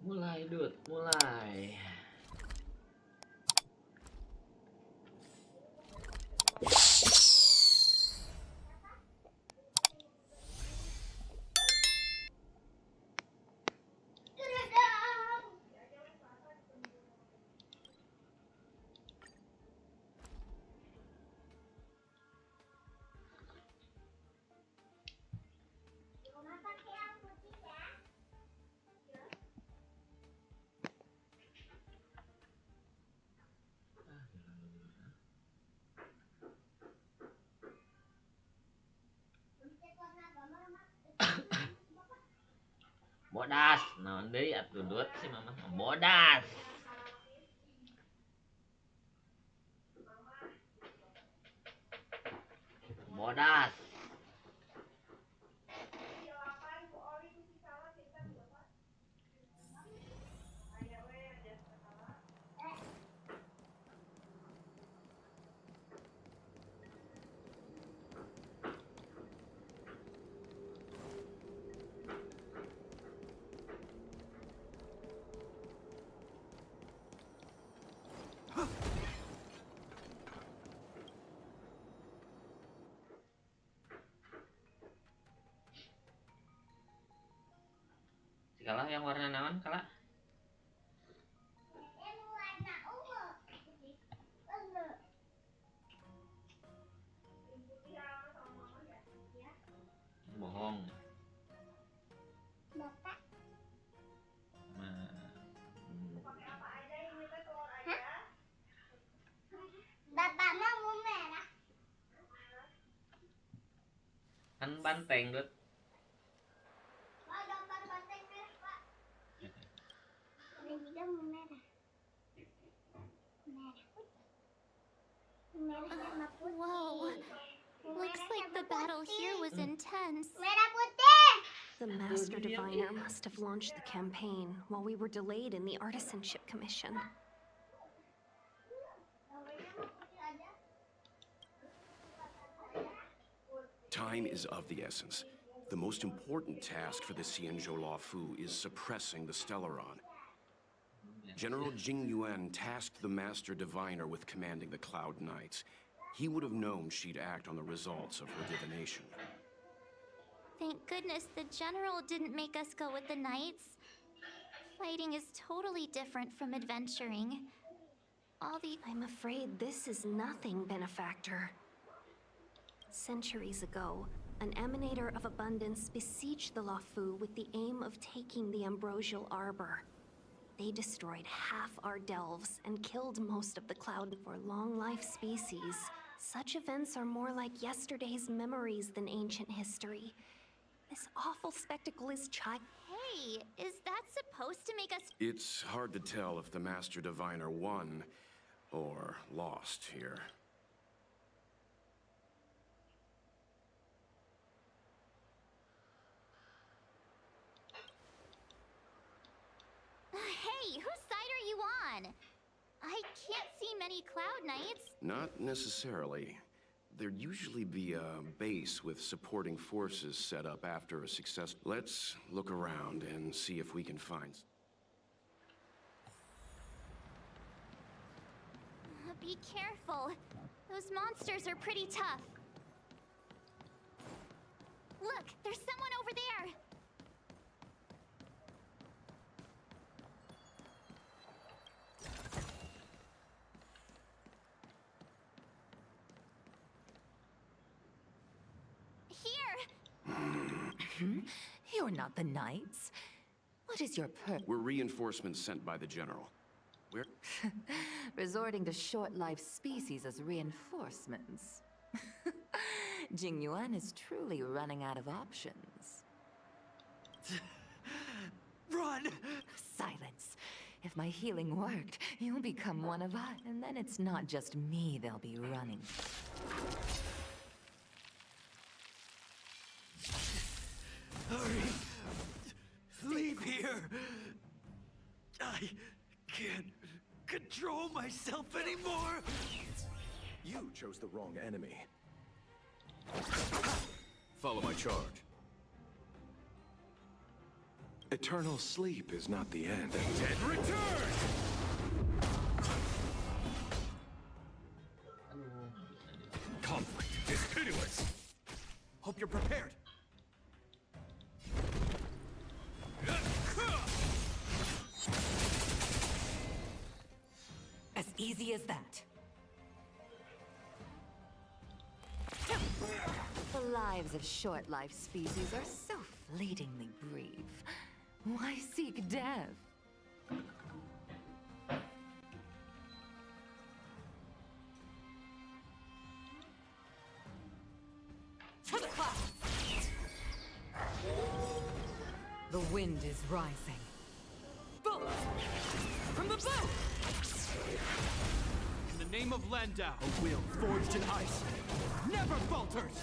Mulai, dude, mulai. Bodas, naon deui atuh dut si mama bodas. Bodas. Kalah yang warna naon kalah? Bohong. Bapak. Bapak mau merah. Kan banteng dut. Gambar banteng merah, Pak. Ada juga mau merah. Merah sama putih. Whoa. Looks like the battle here was intense. Merah putih. The Master Diviner must have launched the campaign while we were delayed in the Artisanship Commission. Time is of the essence. The most important task for the Xianzhou Luofu is suppressing the Stellaron. General Jing Yuan tasked the Master Diviner with commanding the Cloud Knights. He would have known she'd act on the results of her divination. Thank goodness the General didn't make us go with the Knights. Fighting is totally different from adventuring. I'm afraid this is nothing, Benefactor. Centuries ago, an Emanator of Abundance besieged the Luofu with the aim of taking the Ambrosial Arbor. They destroyed half our delves and killed most of the cloud for long-life species. Such events are more like yesterday's memories than ancient history. This awful spectacle is Hey, is that supposed to make us... It's hard to tell if the Master Diviner won or lost here. Hey, whose side are you on? I can't see many Cloud Knights. Not necessarily. There'd usually be a base with supporting forces set up after a success. Let's look around and see if we can find... Be careful. Those monsters are pretty tough. Look, there's someone over there. You're not the Knights. What is your We're reinforcements sent by the General. We're... Resorting to short-lived species as reinforcements. Jing Yuan is truly running out of options. Run! Silence. If my healing worked, you'll become one of us. And then it's not just me they'll be running. Hurry! Leave here! I can't control myself anymore! You chose the wrong enemy. Follow my charge. Eternal sleep is not the end. The dead return! Aduh, bisa di- Conflict is pitiless. Hope you're prepared. As easy as that. The lives of short-lived species are so fleetingly brief. Why seek death? To the clouds! The wind is rising. Bolt! From the bow! In the name of Landau, a will forged in ice never falters!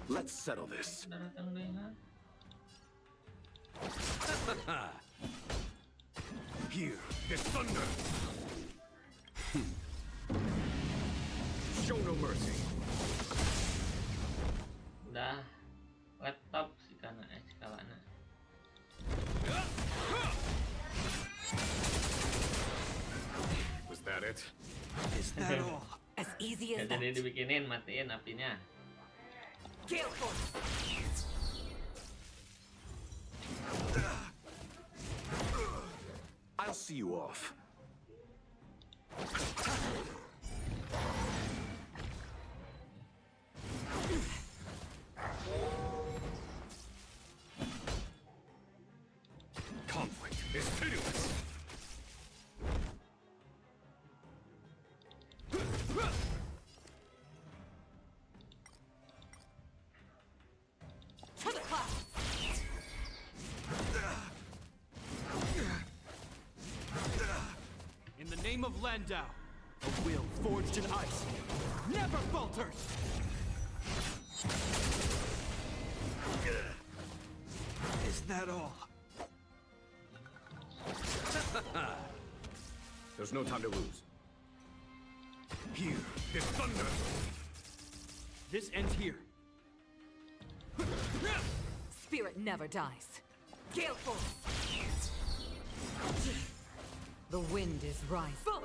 Let's settle this. Udah datang deh, ha? Hear this thunder! Show no mercy. Udah laptop si kana si kalana. Was that it? Is that all? As easy as Gak that. jadi dibikinin, matiin apinya. Gale force! I'll see you off. Conflict is pitiless. To the clouds! In the name of Landau, a will forged in ice never falters! Is that all? There's no time to lose. Hear this thunder! This ends here. Spirit never dies. Gale force! The wind is rising. Bolt!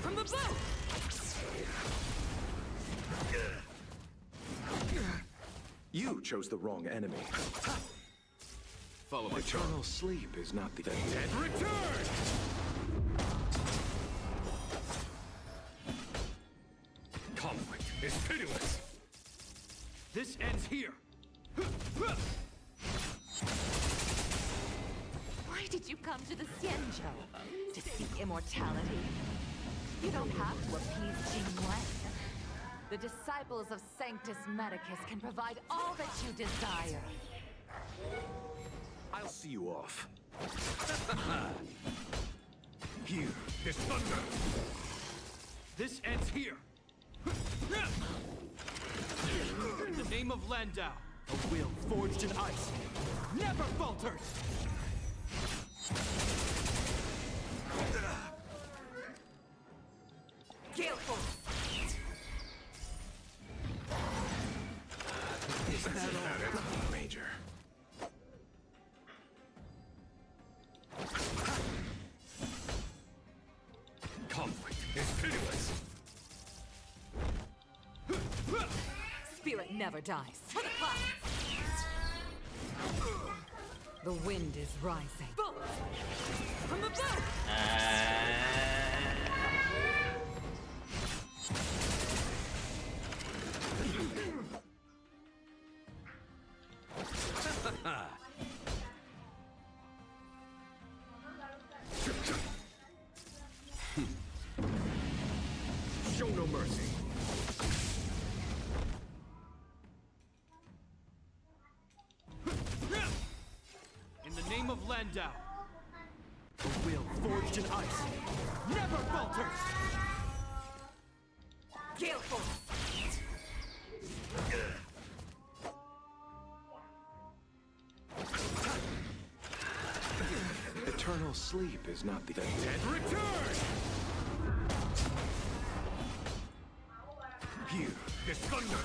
From the bow! You chose the wrong enemy. Follow my Eternal charm. sleep is not the Dead return! Conflict is pitiless. This ends here. Why did you come to the Xianzhou? To seek immortality? You don't have to appease Jingyuan. The disciples of Sanctus Medicus can provide all that you desire. I'll see you off. Hear this thunder. This ends here. In the name of Landau, a will forged in ice never falters. Gale force! Is that all? Nothing major. Conflict is pitiless. Spirit never dies. To the clouds! The wind is rising. Bolt! From the bow! Show no mercy. In the name of Landau, a will forged in ice never falters. Gale force! Eternal sleep is not the Dead return! Hear this thunder!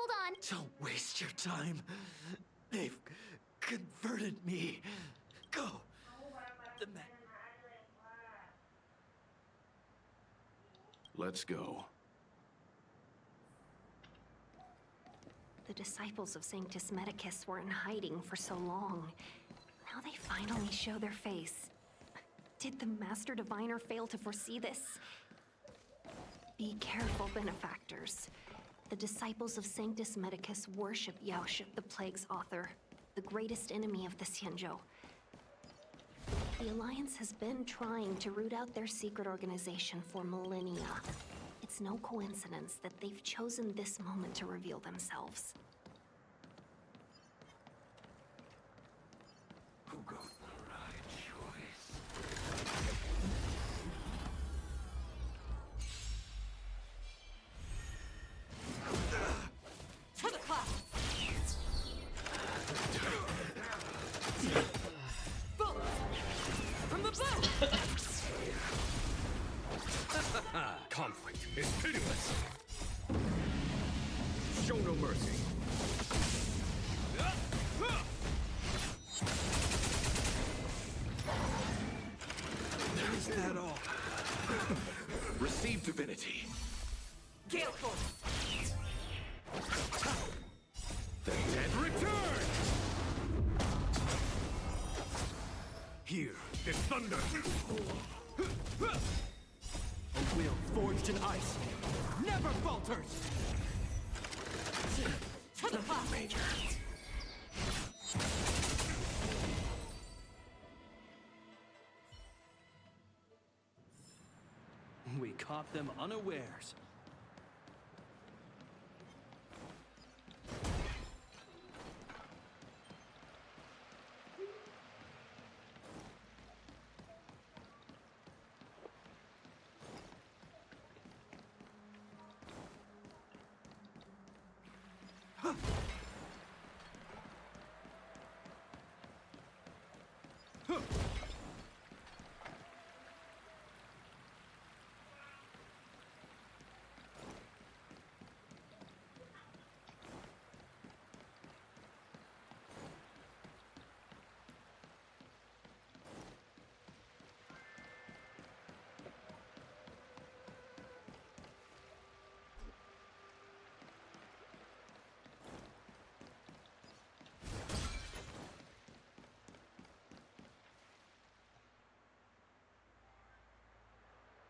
hold on. Don't waste your time. They've converted me. Go. The man. Let's go. The disciples of Sanctus Medicus were in hiding for so long. Now they finally show their face. Did the Master Diviner fail to foresee this? Be careful, benefactors. The disciples of Sanctus Medicus worship Yaoship, the Plague's author, the greatest enemy of the Xianzhou. The Alliance has been trying to root out their secret organization for millennia. It's no coincidence that they've chosen this moment to reveal themselves. Who goes the right choice? To the clouds! Bullets! From the bow! Conflict is pitiless. Show no mercy. Is that all? Receive divinity. Gale Force! The dead return! Here is thunder. A will forged in ice never falters. To the clouds! Major. We caught them unawares.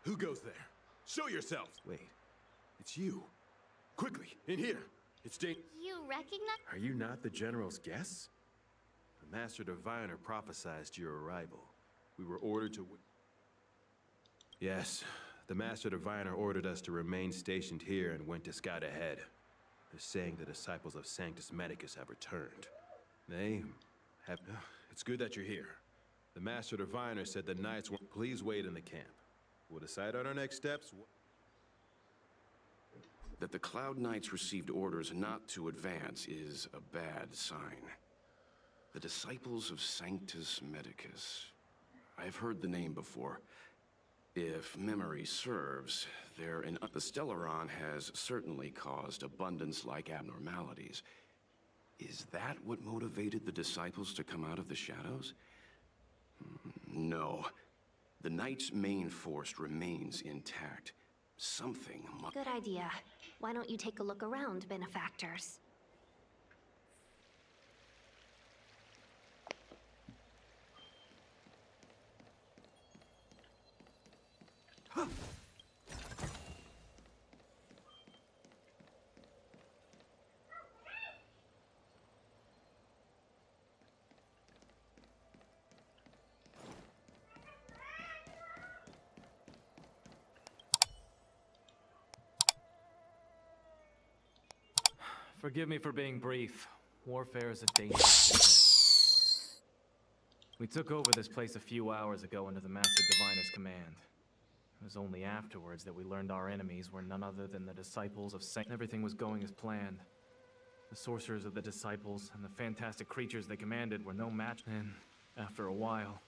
Who goes there? Show yourself! Wait, it's you. Quickly, in here. It's You recognize? Are you not the General's guests? The Master Diviner prophesied your arrival. We were ordered to... Yes, the Master Diviner ordered us to remain stationed here and went to scout ahead. They're saying the disciples of Sanctus Medicus have returned. They have... It's good that you're here. The Master Diviner said the Knights will please wait in the camp. We'll decide on our next steps. That the Cloud Knights received orders not to advance is a bad sign. The disciples of Sanctus Medicus. I've heard the name before. If memory serves, the Stellaron has certainly caused abundance-like abnormalities. Is that what motivated the disciples to come out of the shadows? No. The Knight's main force remains intact. Something must... Good idea. Why don't you take a look around, benefactors? Forgive me for being brief. Warfare is a dangerous business. We took over this place a few hours ago under the Master Diviner's command. It was only afterwards that we learned our enemies were none other than the disciples of Saint. Everything was going as planned. The sorcerers of the disciples and the fantastic creatures they commanded were no match. And after a while,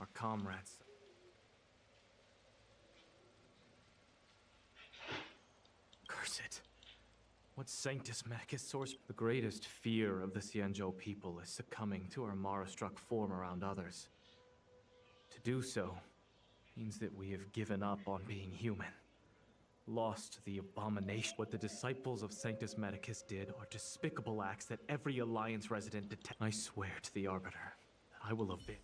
our comrades... Curse it. What Sanctus Medicus source? The greatest fear of the Xianzhou people is succumbing to our Mara-struck form around others. To do so means that we have given up on being human. Lost the abomination. What the disciples of Sanctus Medicus did are despicable acts that every Alliance resident detests. I swear to the Arbiter that I will avenge.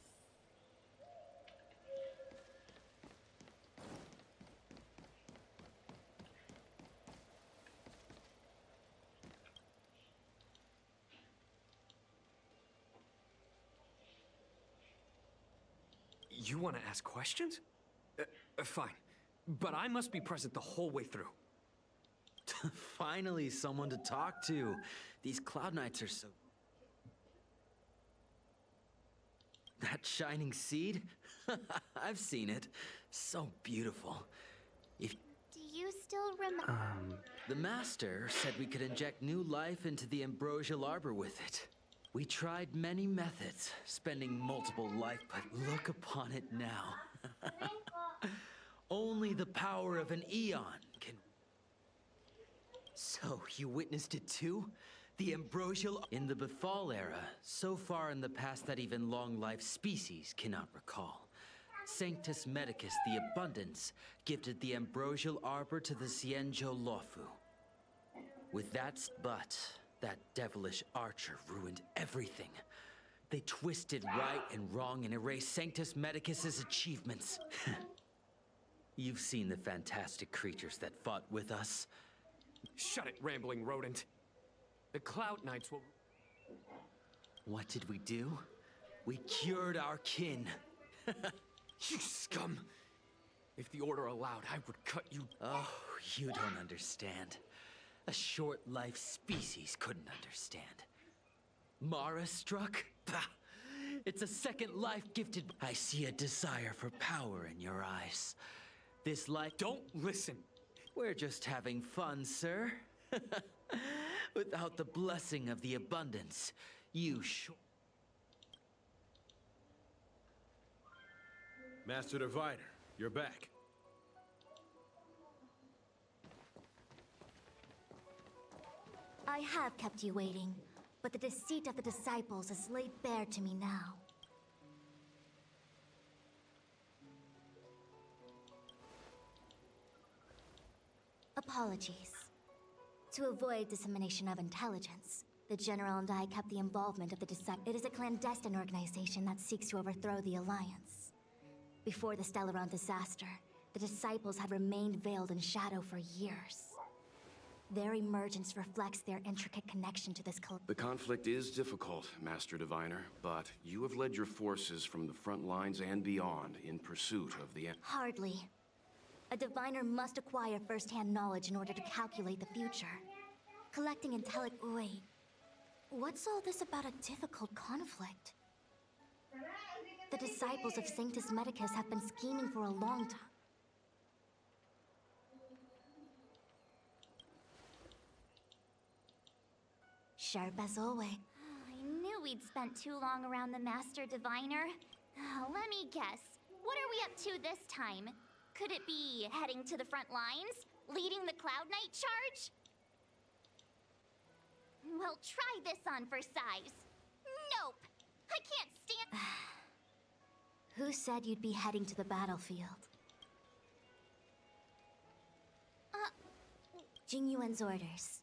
You want to ask questions? Fine. But I must be present the whole way through. Finally, someone to talk to. These Cloud Knights are so... That shining seed? I've seen it. So beautiful. If Do you still remember? the Master said we could inject new life into the ambrosial arbor with it. We tried many methods, spending multiple life, but look upon it now. Only the power of an eon can... So, you witnessed it too? The ambrosial... In the Befall era, so far in the past that even long-life species cannot recall. Sanctus Medicus, the Abundance, gifted the ambrosial arbor to the Xianzhou Luofu. With that devilish archer ruined everything. They twisted right and wrong and erased Sanctus Medicus's achievements. You've seen the fantastic creatures that fought with us. Shut it, rambling rodent. The Cloud Knights will... What did we do? We cured our kin. You scum! If the Order allowed, I would cut you... Oh, you don't understand. A short-life species couldn't understand. Mara struck? Bah! It's a second life gifted... I see a desire for power in your eyes. This life... Don't listen! We're just having fun, sir. Without the blessing of the Abundance, you Master Diviner, you're back. I have kept you waiting, but the deceit of the disciples is laid bare to me now. Apologies. To avoid dissemination of intelligence, the General and I kept the involvement of the Disciples. It is a clandestine organization that seeks to overthrow the Alliance. Before the Stellaron disaster, the Disciples had remained veiled in shadow for years. Their emergence reflects their intricate connection to this The conflict is difficult, Master Diviner, but you have led your forces from the front lines and beyond in pursuit of the... Hardly. A diviner must acquire first-hand knowledge in order to calculate the future. Collecting intelligence... Wait. What's all this about a difficult conflict? The disciples of Sanctus Medicus have been scheming for a long time. Sharp as always. I knew we'd spent too long around the Master Diviner. Let me guess. What are we up to this time? Could it be heading to the front lines? Leading the Cloud Knight charge? Well, try this on for size. Nope! I can't stand... Who said you'd be heading to the battlefield? Jing Yuan's orders.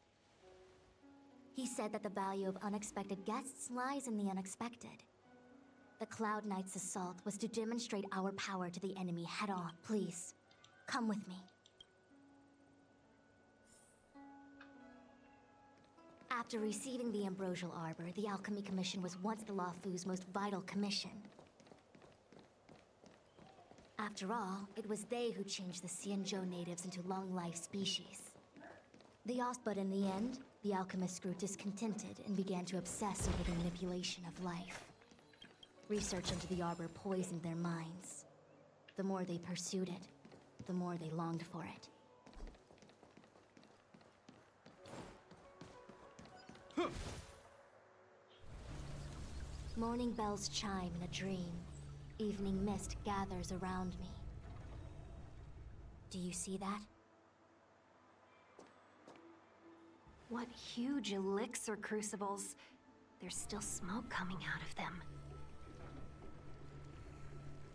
He said that the value of unexpected guests lies in the unexpected. The Cloud Knight's assault was to demonstrate our power to the enemy head-on. Please, come with me. After receiving the Ambrosial Arbor, the Alchemy Commission was once the Luofu's most vital commission. After all, it was they who changed the Xianzhou natives into long-life species. But in the end, the alchemists grew discontented and began to obsess over the manipulation of life. Research into the Arbor poisoned their minds. The more they pursued it, the more they longed for it. Morning bells chime in a dream. Evening mist gathers around me. Do you see that? What huge elixir crucibles. There's still smoke coming out of them.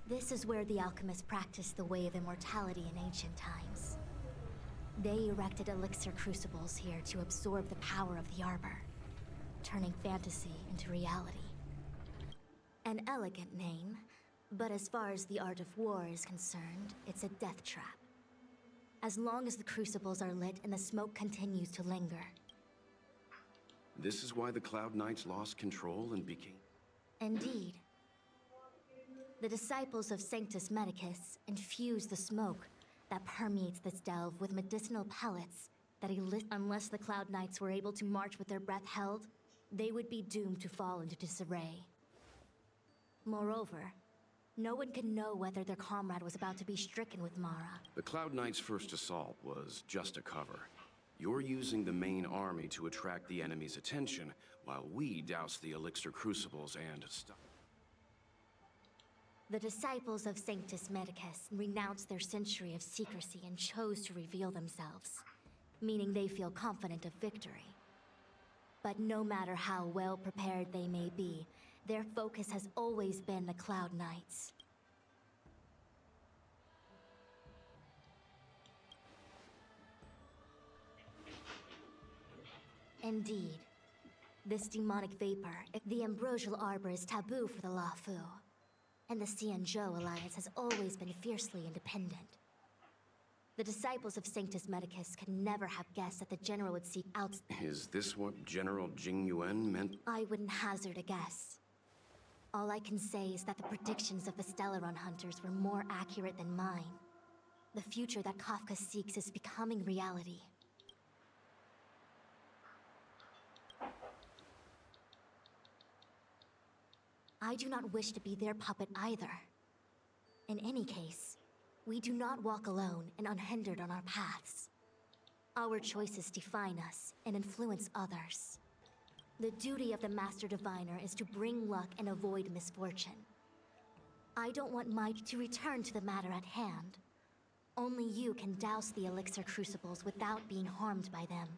This is where the alchemists practiced the way of immortality in ancient times. They erected elixir crucibles here to absorb the power of the arbor, turning fantasy into reality. An elegant name, but as far as the art of war is concerned, it's a death trap. As long as the crucibles are lit and the smoke continues to linger. This is why the Cloud Knights lost control and became... Indeed. The disciples of Sanctus Medicus infuse the smoke that permeates this delve with medicinal pellets that unless the Cloud Knights were able to march with their breath held, they would be doomed to fall into disarray. Moreover, no one can know whether their comrade was about to be stricken with Mara. The Cloud Knights' first assault was just a cover. You're using the main army to attract the enemy's attention, while we douse the elixir crucibles and stop. The disciples of Sanctus Medicus renounced their century of secrecy and chose to reveal themselves, meaning they feel confident of victory. But no matter how well prepared they may be, their focus has always been the Cloud Knights. Indeed. This demonic vapor, the ambrosial arbor, is taboo for the Luofu. And the Xianzhou alliance has always been fiercely independent. The disciples of Sanctus Medicus could never have guessed that the general would seek out... Is this what General Jing Yuan meant? I wouldn't hazard a guess. All I can say is that the predictions of the Stellaron hunters were more accurate than mine. The future that Kafka seeks is becoming reality. I do not wish to be their puppet either. In any case, we do not walk alone and unhindered on our paths. Our choices define us and influence others. The duty of the Master Diviner is to bring luck and avoid misfortune. I don't want Mike to return to the matter at hand. Only you can douse the elixir crucibles without being harmed by them.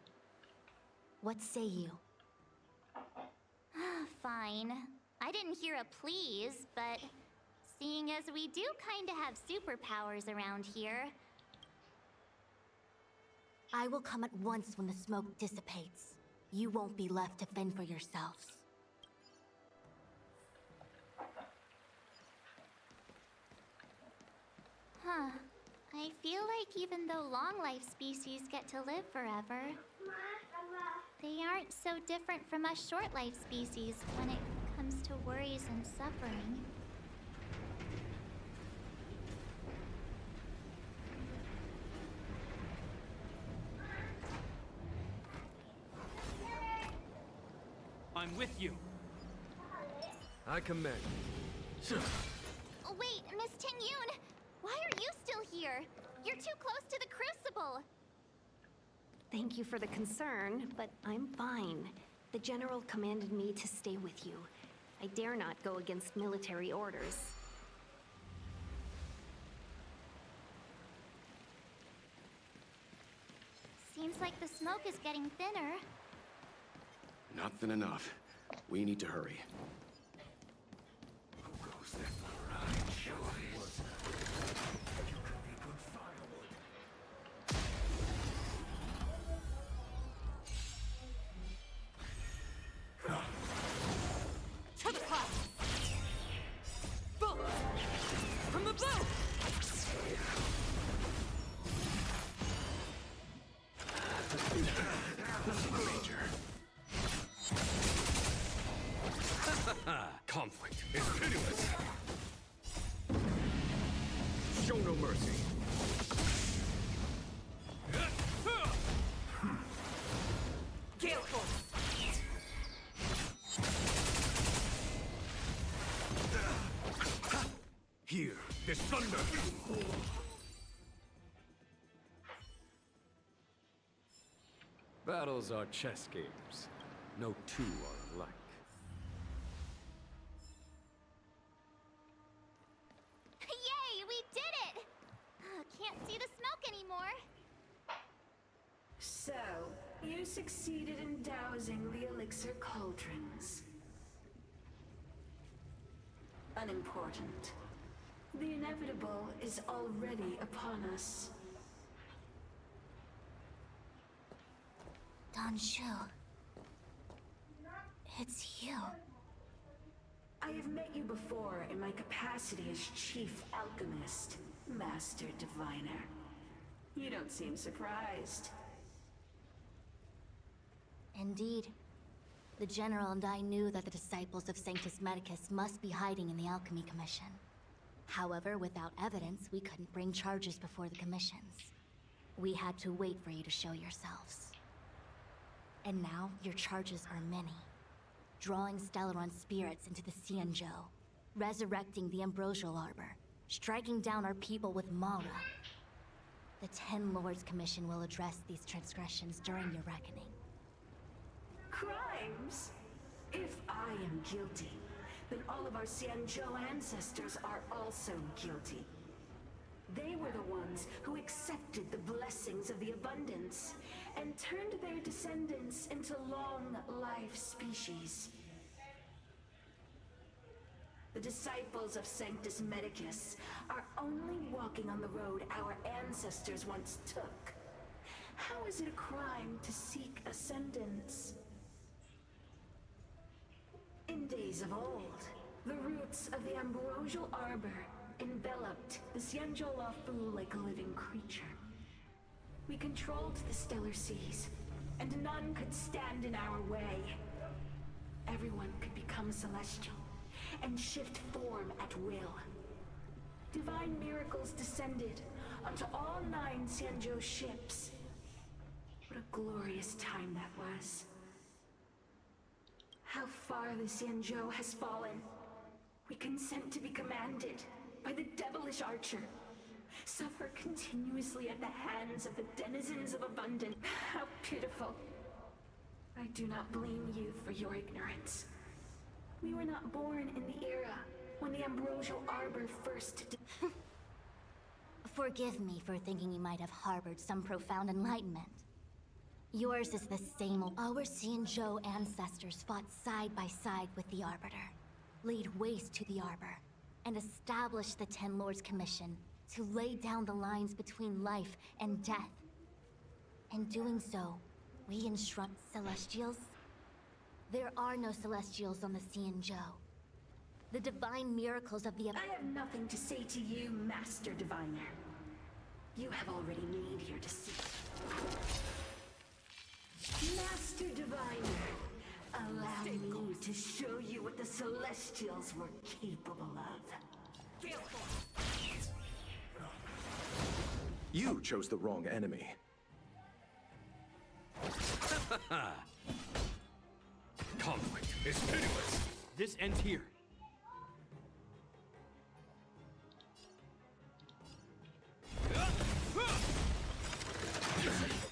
What say you? Fine. I didn't hear a please, but seeing as we do kinda have superpowers around here... I will come at once when the smoke dissipates. You won't be left to fend for yourselves. Huh. I feel like even though long-life species get to live forever, they aren't so different from us short-life species when it comes to worries and suffering. I'm with you. I commend. Oh, wait, Miss Ting-Yun! Why are you still here? You're too close to the Crucible! Thank you for the concern, but I'm fine. The General commanded me to stay with you. I dare not go against military orders. Seems like the smoke is getting thinner. Not thin enough. We need to hurry. To the top! Boom! From the bow! Conflict is pitiless. Show no mercy. Gale Force! Here, this thunder. Battles are chess games. No two are alike. Yay, we did it! Can't see the smoke anymore. So, You succeeded in dousing the elixir cauldrons. Unimportant. The inevitable is already upon us. Don Shu. It's you. I have met you before in my capacity as Chief Alchemist, Master Diviner. You don't seem surprised. Indeed. The General and I knew that the disciples of Sanctus Medicus must be hiding in the Alchemy Commission. However, without evidence, we couldn't bring charges before the commissions. We had to wait for you to show yourselves. And now, your charges are many. Drawing Stellaron spirits into the Xianzhou, resurrecting the Ambrosial Arbor, striking down our people with Mara. The Ten Lords Commission will address these transgressions during your reckoning. Crimes? If I am guilty, then all of our Xianzhou ancestors are also guilty. They were the ones who accepted the blessings of the abundance and turned their descendants into long-life species. The disciples of Sanctus Medicus are only walking on the road our ancestors once took. How is it a crime to seek ascendance? In days of old, the roots of the Ambrosial Arbor enveloped the Xianzhou Lafu like a living creature. We controlled the stellar seas, and none could stand in our way. Everyone could become celestial and shift form at will. Divine miracles descended onto all 9 Xianzhou ships. What a glorious time that was. How far the Xianzhou has fallen. We consent to be commanded by the devilish archer. Suffer continuously at the hands of the denizens of abundance. How pitiful. I do not blame you for your ignorance. We were not born in the era when the Ambrosial Arbor first Forgive me for thinking you might have harbored some profound enlightenment. Yours is the same. Our Xianzhou ancestors fought side by side with the Arbiter, laid waste to the Arbor, and established the Ten Lords Commission to lay down the lines between life and death. In doing so, we instruct Celestials. There are no Celestials on the Xianzhou. The divine miracles of the... I have nothing to say to you, Master Diviner. You have already made your decision. Master Diviner, allow me to show you what the Celestials were capable of. You chose the wrong enemy. Conflict is pitiless. This ends here.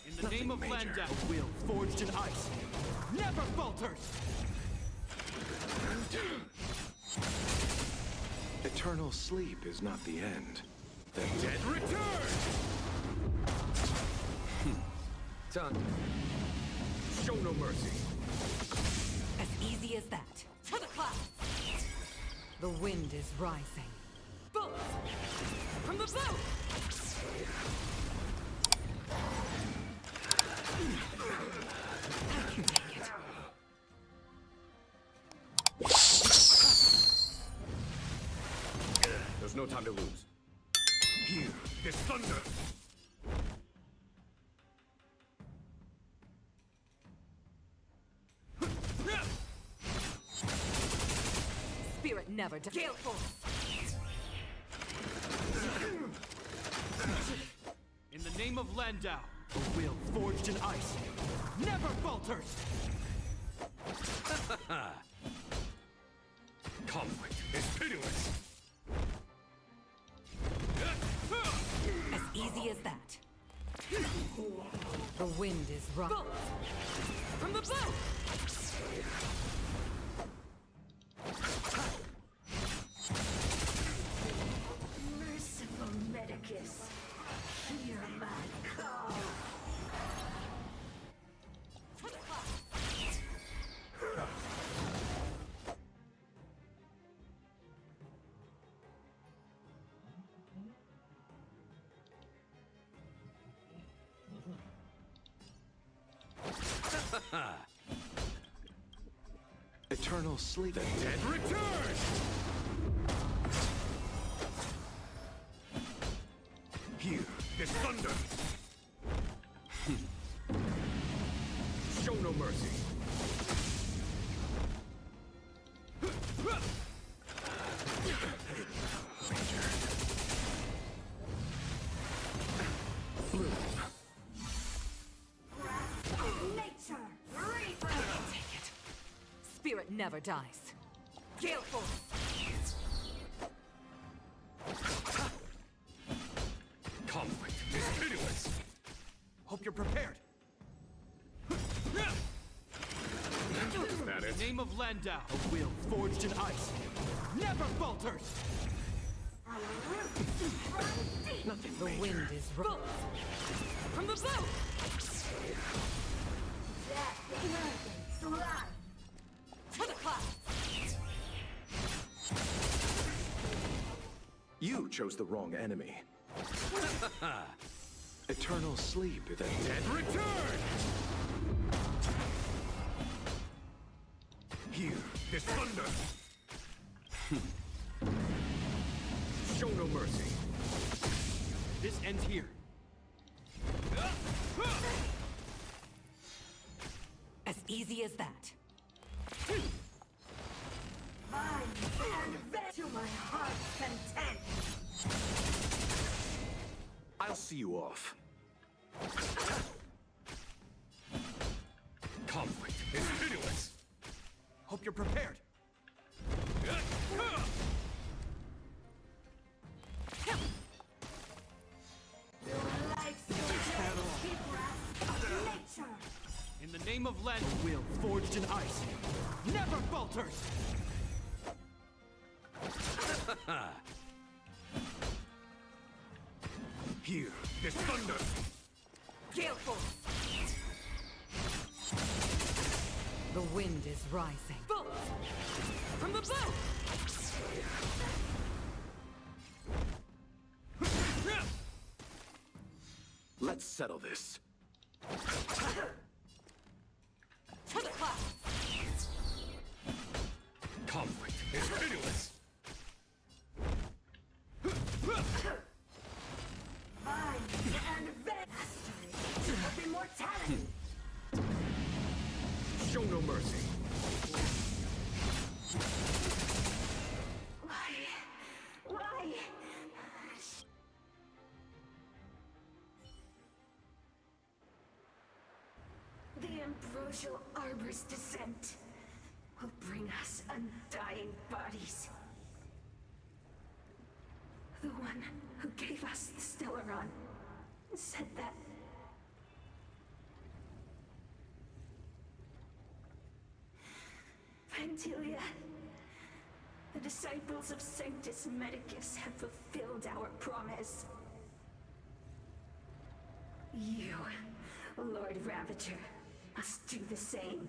In the name of Landau, a will forged in ice never falters. Eternal sleep is not the end. The dead return! Done. Show no mercy. As easy as that. To the clouds! The wind is rising. Bullets! From the boat! I can take it. There's no time to lose. Hear this thunder! Spirit never dies. Gale force! In the name of Landau, a will forged in ice never falters! Conflict is pitiless! As easy as that. The wind is rising. From the boat! Merciful Medicus, hear my call. Eternal sleep. The dead return! Here. This thunder! Show no mercy. Spirit never dies. Gale Force! Conflict is pitiless. Hope you're prepared. Is that it? Name of Landau, a will forged in ice, never falters. Nothing The major. wind is rough. From the boat! To the clouds! You chose the wrong enemy. Eternal sleep. The Dead return! Here. This thunder! Show no mercy. This ends here. As easy as that. To my heart's content. I'll see you off. Conflict is pitiless. Hope you're prepared. In the name of Landau, a will forged in ice, never falters. Here, this thunder! Gale Force! The wind is rising. Bolt! From the boat! Let's settle this. To the clouds! Conflict is pitiless. Of immortality. Show no mercy. Why? The ambrosial arbor's descent will bring us undying bodies. The one who gave us the Stellaron said that. Pantilia, the disciples of Sanctus Medicus have fulfilled our promise. You, Lord Ravager, must do the same.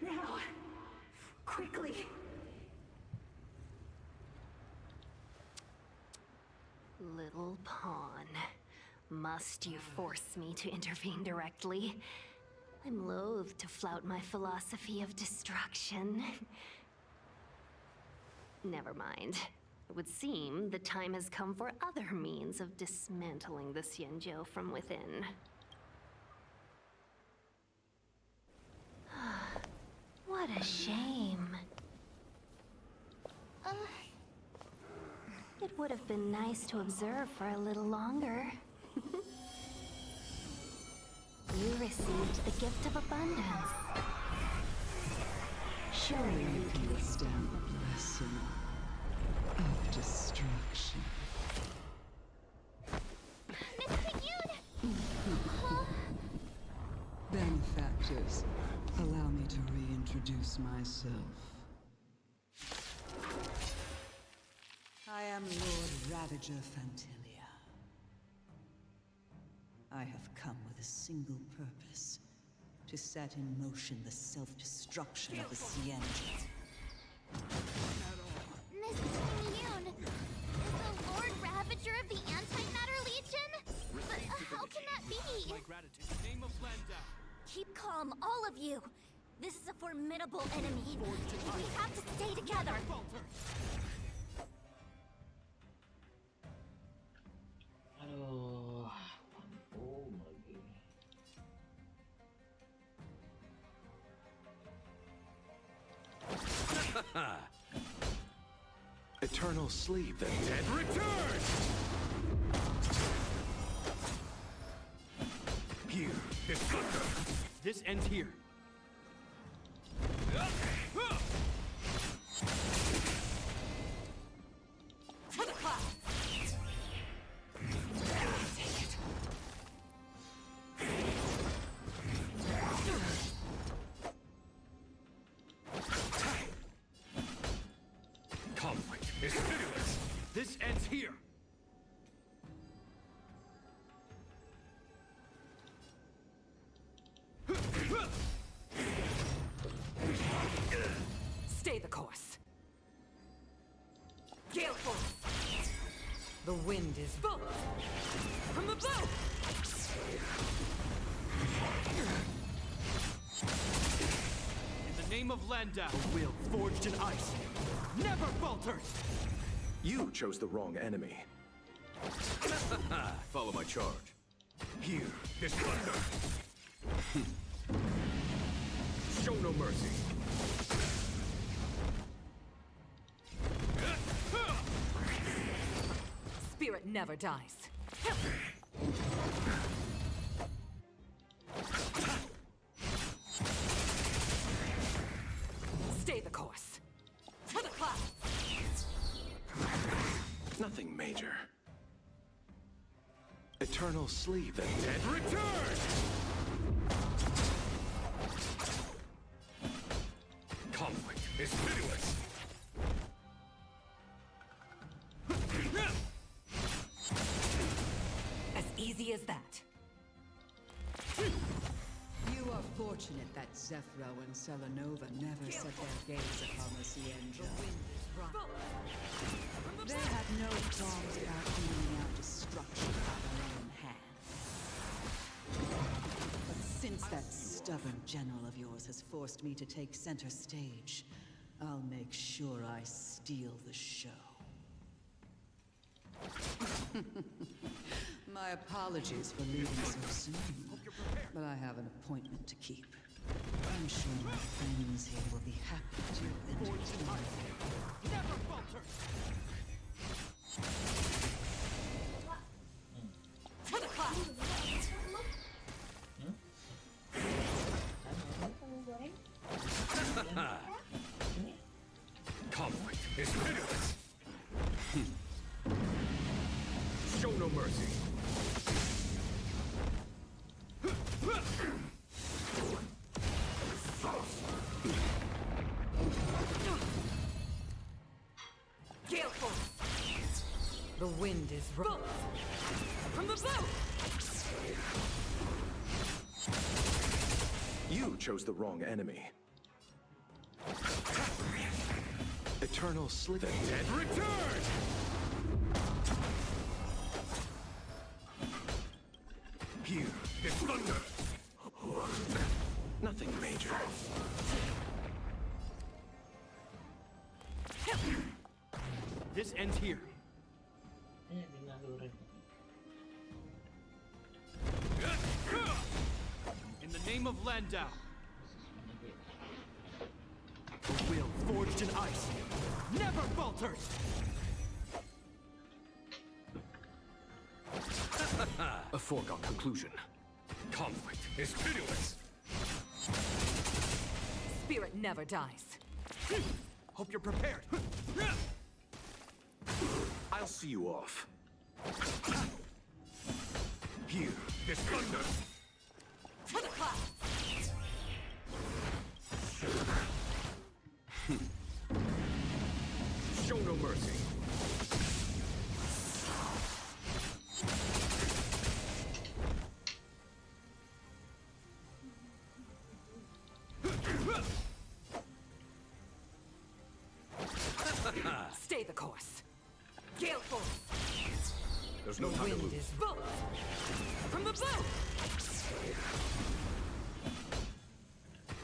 Now, quickly. Little pawn. Must you force me to intervene directly? I'm loath to flout my philosophy of destruction. Never mind. It would seem the time has come for other means of dismantling the Xianzhou from within. What a shame. It would have been nice to observe for a little longer. You received the gift of abundance. Surely you can withstand the blessing of destruction. Miss Pigune! Benefactors, allow me to reintroduce myself. I am Lord Ravager Fantilia. I have come with a single purpose. To set in motion the self-destruction of the Xianzhou. Miss Pigune, is the Lord Ravager of the Antimatter Legion? But how can that be? My gratitude. Name of Landau. Keep calm. all of you. This is a formidable enemy. We have to stay together. Aduh, ampun lagi. Eternal sleep, the dead Return! Here, this thunder. This ends here. To the clouds! Take it. Conflict is pitiless. This ends here. Stay the course. Gale force. The wind is both from the bow. In the name of Landau, a will forged in ice never falters. You chose the wrong enemy. Follow my charge. Here, this thunder. Show no mercy. Spirit never dies. Stay the course. To the clouds. Nothing major. Eternal sleep, the dead Return! Conflict is pitiless. As easy as that. You are fortunate that Zephyro and Selenova never set their gaze upon the Cienjo. They had no qualms about dealing out destruction by their own hand. But since that stubborn general of yours has forced me to take center stage, I'll make sure I steal the show. My apologies for leaving so soon, but I have an appointment to keep. I'm sure my friends here will be happy to entertain you. Never falter! To the clouds. Conflict is pitiless. Show no mercy. Gale force. The wind is both from the bow. You chose the wrong enemy. Eternal sleep, the dead Return! Here, this thunder. Nothing major. This ends here. In the name of Landau, a will forged in ice never falters. A foregone conclusion. Conflict is pitiless. Spirit never dies. Hope you're prepared. I'll see you off. Here, this thunder. To the clouds. Show no mercy. Stay the course. Gale force. There's no The time to wind lose. is both from the bow.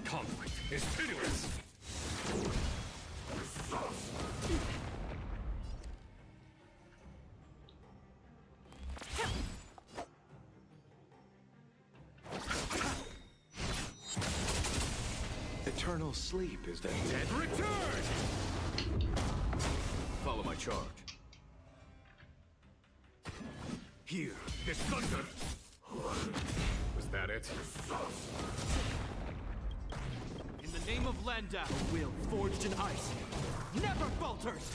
conflict is pitiless! Eternal sleep is that Dead return! Follow my charge. Hear this thunder! Was that it? In the name of Landau, a will forged in ice never falters!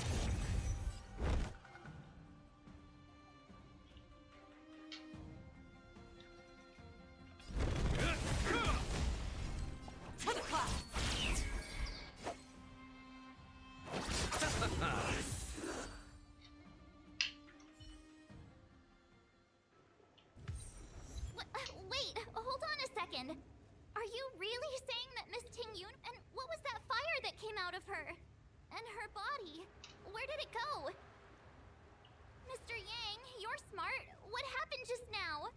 To the clouds! Wait, hold on a second. Are you really saying that Miss Ting Yun? And what was that fire that came out of her? And her body? Where did it go? Mr. Yang, you're smart. What happened just now?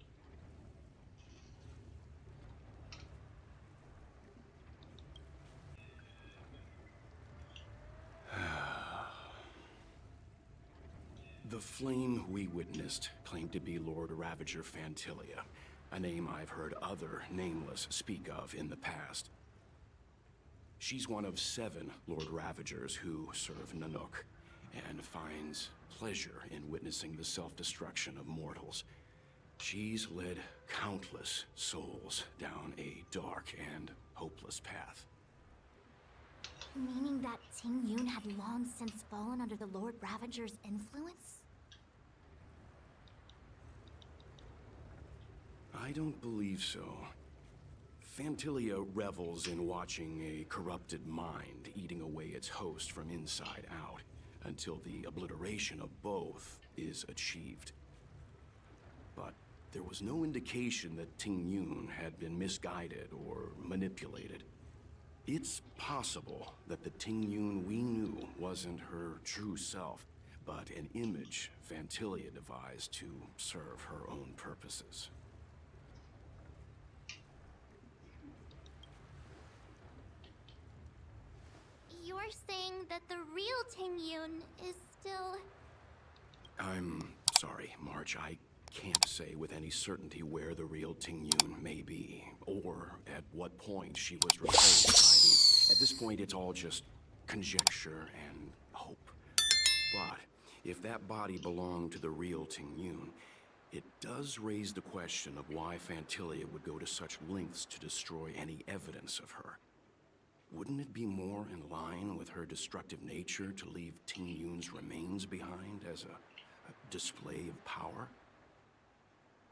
The flame we witnessed claimed to be Lord Ravager Fantilia, a name I've heard other nameless speak of in the past. She's one of 7 Lord Ravagers who serve Nanook, and finds pleasure in witnessing the self-destruction of mortals. She's led countless souls down a dark and hopeless path. Meaning that Ting Yun had long since fallen under the Lord Ravager's influence? I don't believe so. Fantilia revels in watching a corrupted mind eating away its host from inside out, until the obliteration of both is achieved. But there was no indication that Ting Yun had been misguided or manipulated. It's possible that the Ting Yun we knew wasn't her true self, but an image Fantilia devised to serve her own purposes. You're saying that the real Ting Yun is still... I'm sorry, March. I can't say with any certainty where the real Ting Yun may be, or at what point she was replaced by the... At this point, it's all just conjecture and hope. But if that body belonged to the real Ting Yun, it does raise the question of why Fantilia would go to such lengths to destroy any evidence of her. Wouldn't it be more in line with her destructive nature to leave Ting Yun's remains behind as a display of power?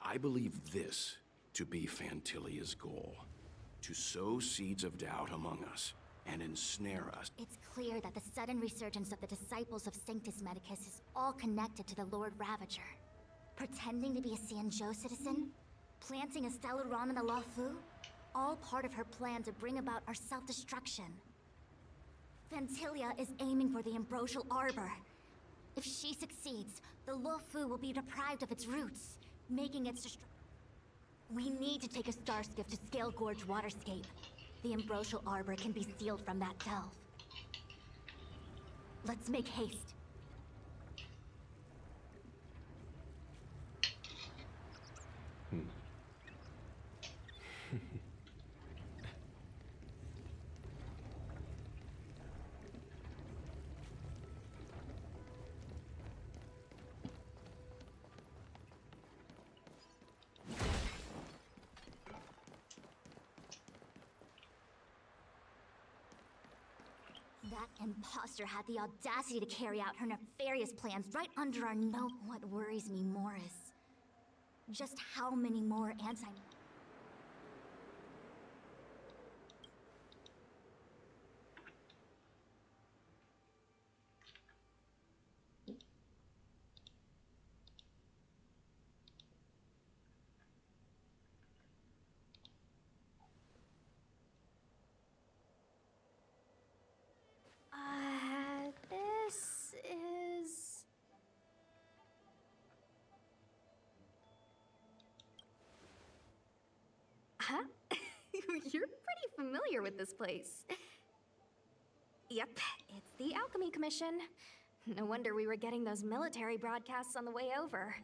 I believe this to be Fantilia's goal: to sow seeds of doubt among us and ensnare us. It's clear that the sudden resurgence of the disciples of Sanctus Medicus is all connected to the Lord Ravager. Pretending to be a Xianzhou citizen? Planting a Stellaron in the Luofu? All part of her plan to bring about our self-destruction. Fantilia is aiming for the Ambrosial Arbor. If she succeeds, the Luofu will be deprived of its roots, making its We need to take a star skiff to Scale Gorge Waterscape. The Ambrosial Arbor can be sealed from that delve. Let's make haste. That imposter had the audacity to carry out her nefarious plans right under our nose. What worries me more is just how many more anti... This is... Huh? You're pretty familiar with this place. Yep, it's the Alchemy Commission. No wonder we were getting those military broadcasts on the way over.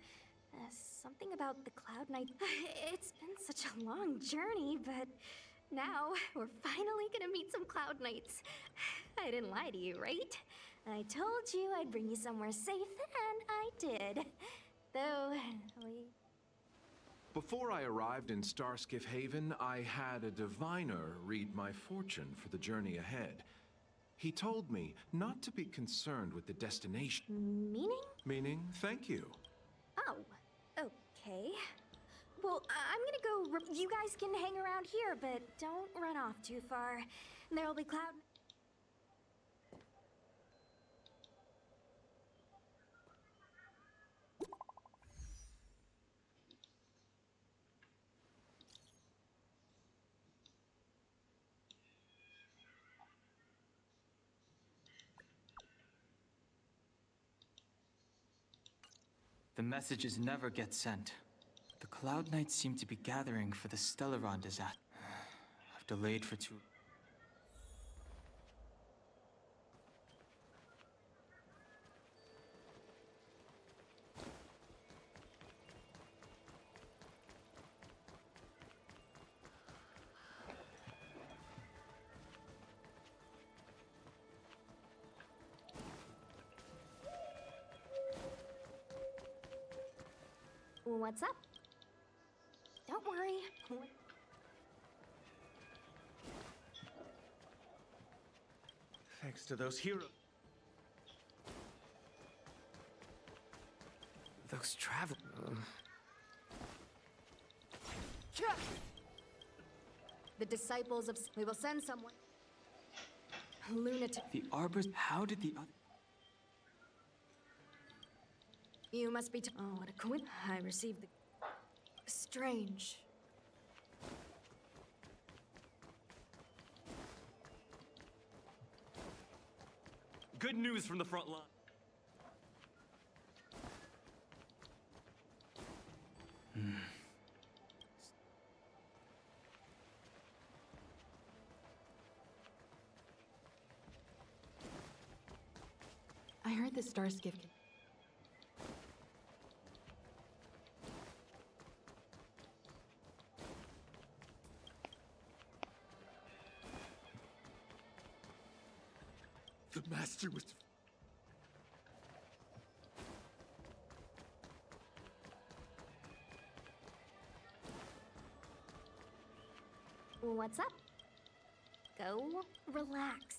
Something about the Cloud Knight. It's been such a long journey, but now we're finally gonna meet some Cloud Knights. I didn't lie to you, right? I told you I'd bring you somewhere safe, and I did. Though, Before I arrived in Starskiff Haven, I had a diviner read my fortune for the journey ahead. He told me not to be concerned with the destination. Meaning? Meaning, thank you. Oh, okay. Well, I'm gonna go. You guys can hang around here, but don't run off too far. There'll be Cloud. The messages never get sent. The Cloud Knights seem to be gathering for the Stellaron disaster. I've delayed for too... What's up? Don't worry. Thanks to those heroes. Those travel... The disciples of... We will send someone. Lunatic. The Arbors... How did the other... You must be... Oh, what a coincidence. I received the... Strange. Good news from the front line. I heard the Starskiff... The master was... What's up? Go relax.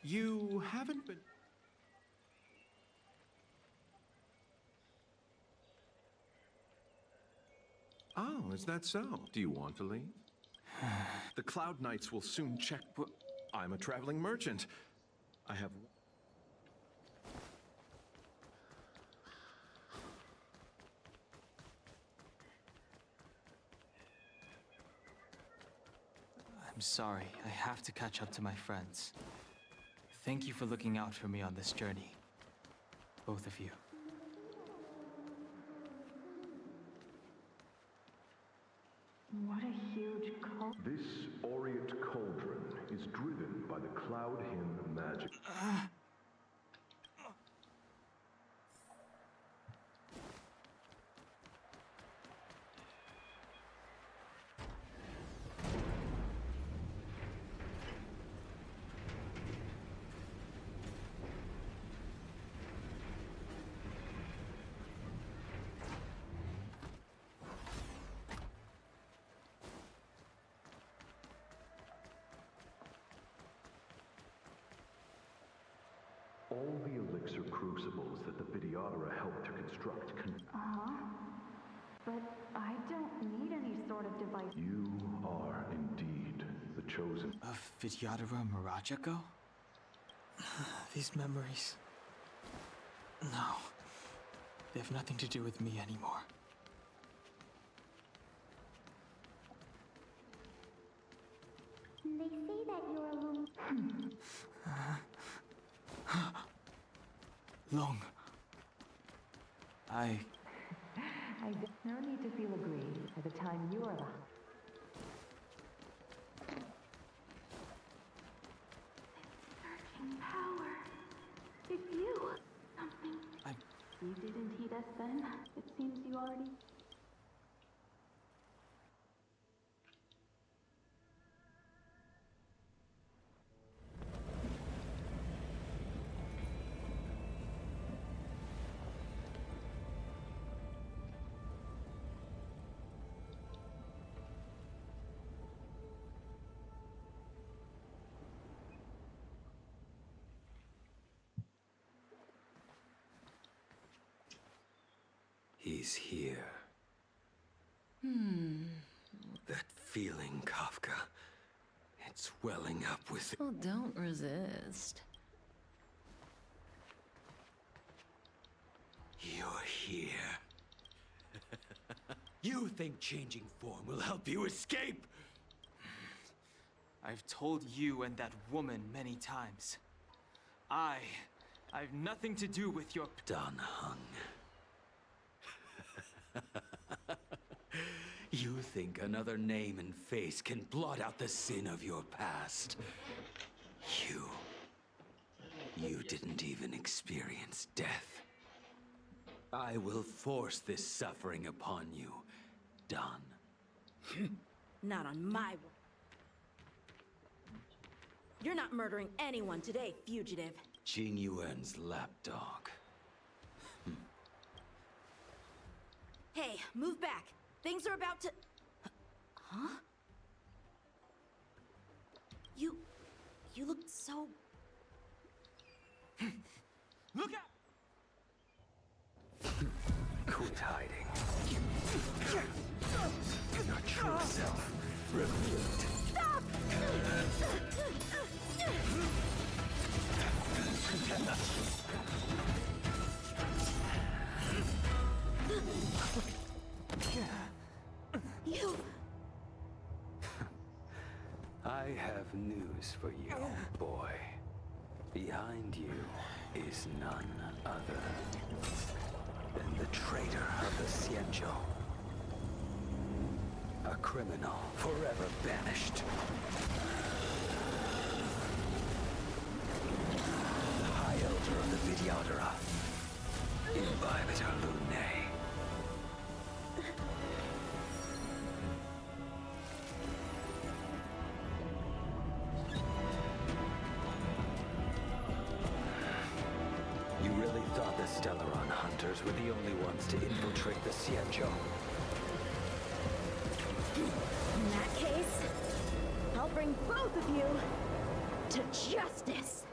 You haven't been... Oh, is that so? Do you want to leave? The Cloud Knights will soon check... I'm a traveling merchant. I have... I'm sorry. I have to catch up to my friends. Thank you for looking out for me on this journey. Both of you. What a huge cult. This aureate cauldron is driven by the Cloud Hymn magic. All the elixir crucibles that the Vidyadhara helped to construct can... But I don't need any sort of device. You are indeed the chosen... Of Vidyadhara Mirajako? These memories... No. They have nothing to do with me anymore. They say that you're alone. Long. No need to feel aggrieved. By the time you are alive. You didn't heed us then? It seems you already... He's here. That feeling, Kafka. It's welling up with... Oh, don't resist. You're here. You think changing form will help you escape? I've told you and that woman many times. I've nothing to do with your... Dan Hung. You think another name and face can blot out the sin of your past? You didn't even experience death. I will force this suffering upon you, Dan. Not on my watch. You're not murdering anyone today, fugitive. Jing Yuan's lapdog. Hey, move back. Things are about to... Huh? You looked so... Look out! Quit hiding. Your true self revealed. Stop! You... I have news for you, boy. Behind you is none other than the traitor of the Xianzhou. A criminal forever banished. The High Elder of the Vidyadhara. Imbibitor Lunae. You really thought the Stellaron hunters were the only ones to infiltrate the Xianzhou? In that case, I'll bring both of you to justice.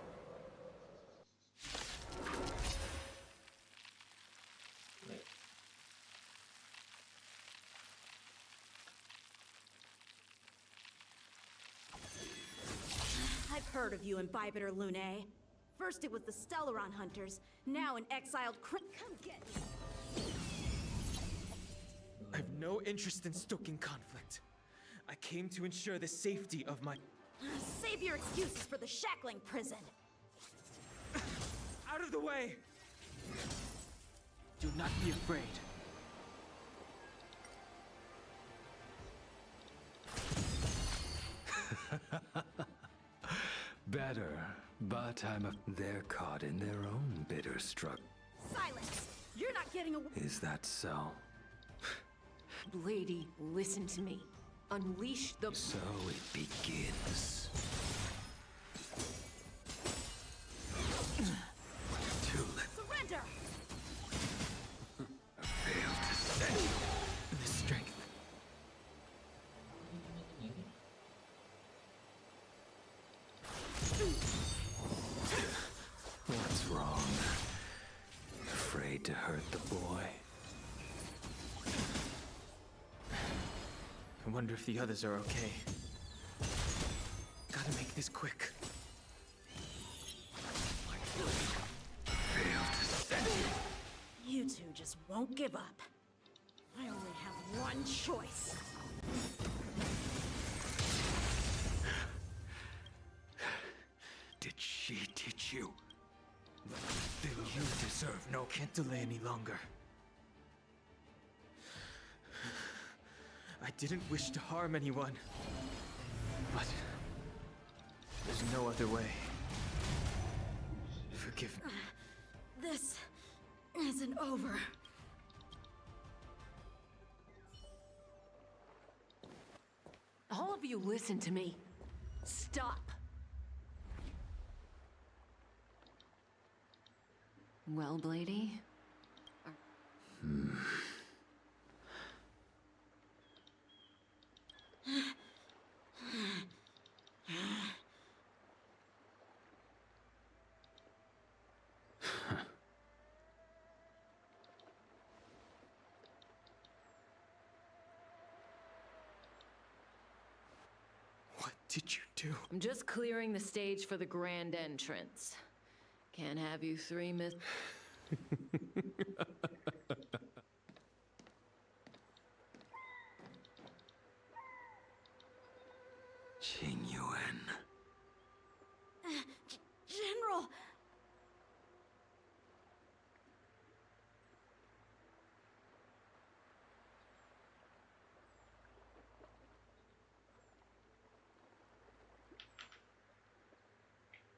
I've heard of you, Imbibitor Lunae. First it was the Stellaron hunters, now an exiled Come get me! I have no interest in stoking conflict. I came to ensure the safety of my... Save your excuses for the shackling prison. Out of the way! Do not be afraid. Better, but they're caught in their own bitter struggle. Silence! You're not getting away. Is that so? Lady, listen to me. Unleash the... So it begins. Surrender! Failed to send you. The strength. What's wrong? Afraid to hurt the boy? I wonder if the others are okay. Gotta make this quick. Failed to send you. You two just won't give up. I only have one choice. Did she teach you? Then you deserve no... Can't delay any longer. I didn't wish to harm anyone. But... there's no other way. Forgive me. isn't over. All of you listen to me. Stop. Well, Blady? What did you do? I'm just clearing the stage for the grand entrance. Can't have you three miss. Jing Yuan. General!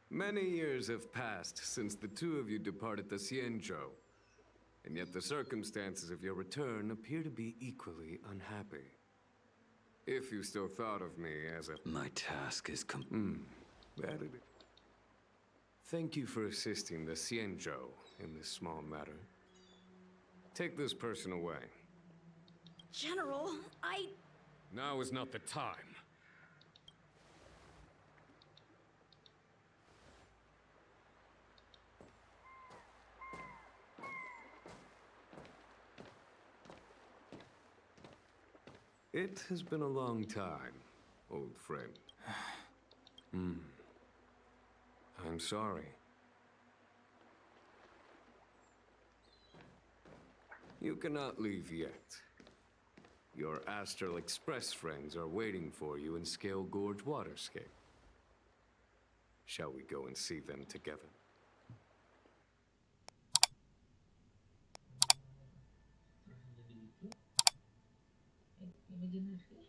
Many years have passed since the two of you departed the Xianzhou, and yet the circumstances of your return appear to be equally unhappy. If you still thought of me as a... My task is that it is. Thank you for assisting the Xianzhou in this small matter. Take this person away. General, Now is not the time. It has been a long time, old friend. I'm sorry. You cannot leave yet. Your Astral Express friends are waiting for you in Scale Gorge Waterscape. Shall we go and see them together? Jadi gitu. Imajinasi.